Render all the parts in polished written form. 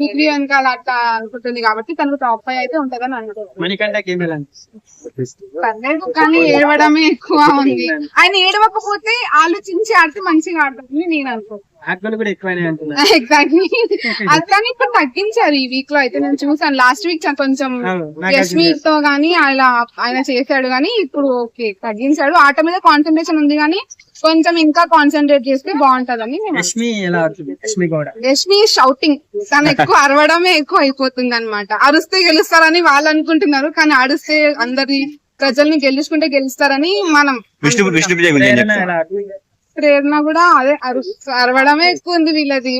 Degree వెనకాల అట్లా అనుకుంటుంది కాబట్టి తనకు టాప్ 5 అయితే ఉంటదని అనుకుంటున్నాను. పర్లేదు కానీ ఏడవడమే ఎక్కువ ఉంది. ఆయన ఏడవకపోతే ఆలోచించి ఆడితే మంచిగా ఆడుతుంది నేను అనుకుంటున్నాను. ఎగ్జాక్ట్లీ అట్లానే ఇప్పుడు తగ్గించారు ఈ వీక్ లో అయితే. నేను చూసాను లాస్ట్ వీక్ కొంచెం యశ్మితో గానీ ఆయన చేశాడు గానీ ఇప్పుడు ఓకే తగ్గించాడు. ఆట మీద కాన్సన్ట్రేషన్ ఉంది కానీ కొంచెం ఇంకా కాన్సన్ట్రేట్ చేస్తే బాగుంటదని. యశ్మి షౌటింగ్ తను ఎక్కువ అరవడమే ఎక్కువ అయిపోతుంది అనమాట. అరుస్తే గెలుస్తారని వాళ్ళు అనుకుంటున్నారు కానీ అరుస్తే అందరి ప్రజల్ని గెలుస్తారని మనం. ప్రేరణ కూడా అదే అరవడమే ఎక్కువ ఉంది వీళ్ళది.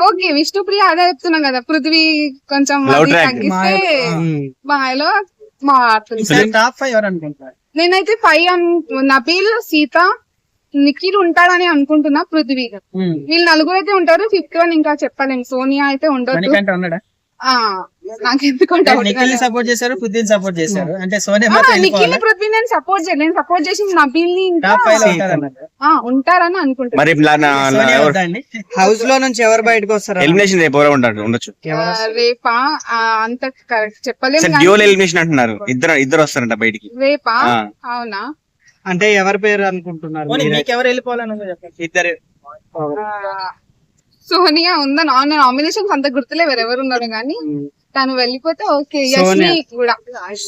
ఓకే విష్ణుప్రియ అదే చెప్తున్నాం కదా. పృథ్వీ కొంచెం తగ్గిస్తే బాగా మారుతుంది. నేనైతే 5 నబీల్, సీత, నిఖిల్ ఉంటాడని అనుకుంటున్నా. పృథ్వీ వీళ్ళు 4 అయితే ఉంటారు. 5th వన్ ఇంకా చెప్పలేము. సోనియా అయితే ఉండదు. నాకు ఎందుకంటే సపోర్ట్ చేశారు, పృథ్వీని సపోర్ట్ చేశారు. అంటే నిఖిల్ పృథ్వీ నేను సపోర్ట్ చేయలేదు. నేను సపోర్ట్ చేసి నబీల్ ని ఉంటారని అనుకుంటున్నాను. హౌస్ లో నుంచి ఎవరు బయటకు వస్తారు? ఎలిమినేషన్ రేపు ఉండొచ్చు. రేపా అంత కరెక్ట్ చెప్పలేము. ఎలిమినేషన్ అంటున్నారు. ఇద్దరు వస్తారంట బయటికి రేపా. అవునా? అంటే ఎవరి పేరు అనుకుంటున్నారు? ఎవరు వెళ్ళిపోవాలని ఇద్దరు. సోనియా ఉందా? నామినేషన్స్ అంత గుర్తులే ఎవరెవరు ఉన్నారు కానీ తను వెళ్ళిపోతే ఓకే. యశ్మి కూడా.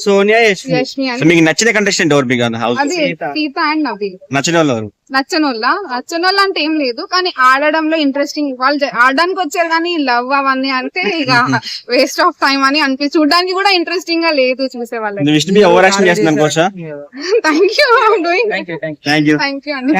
సోనియా, యశ్మి మీకు నచ్చిన కంటెస్టెంట్ ఎవరు? మీకు అది సీత అండ్ నబీల్. నచ్చిన వాళ్ళు నచ్చనోళ్ళ అంటే ఏం లేదు కానీ ఆడడంలో ఇంట్రెస్టింగ్. వాళ్ళు ఆడడానికి వచ్చారు కానీ లవ్ అవన్నీ అంటే ఇక వేస్ట్ ఆఫ్ టైం అని అనిపిస్తుంది. చూడడానికి కూడా ఇంట్రెస్టింగ్ గా లేదు చూసే వాళ్ళకి. Thank you. థ్యాంక్ యూ అండి.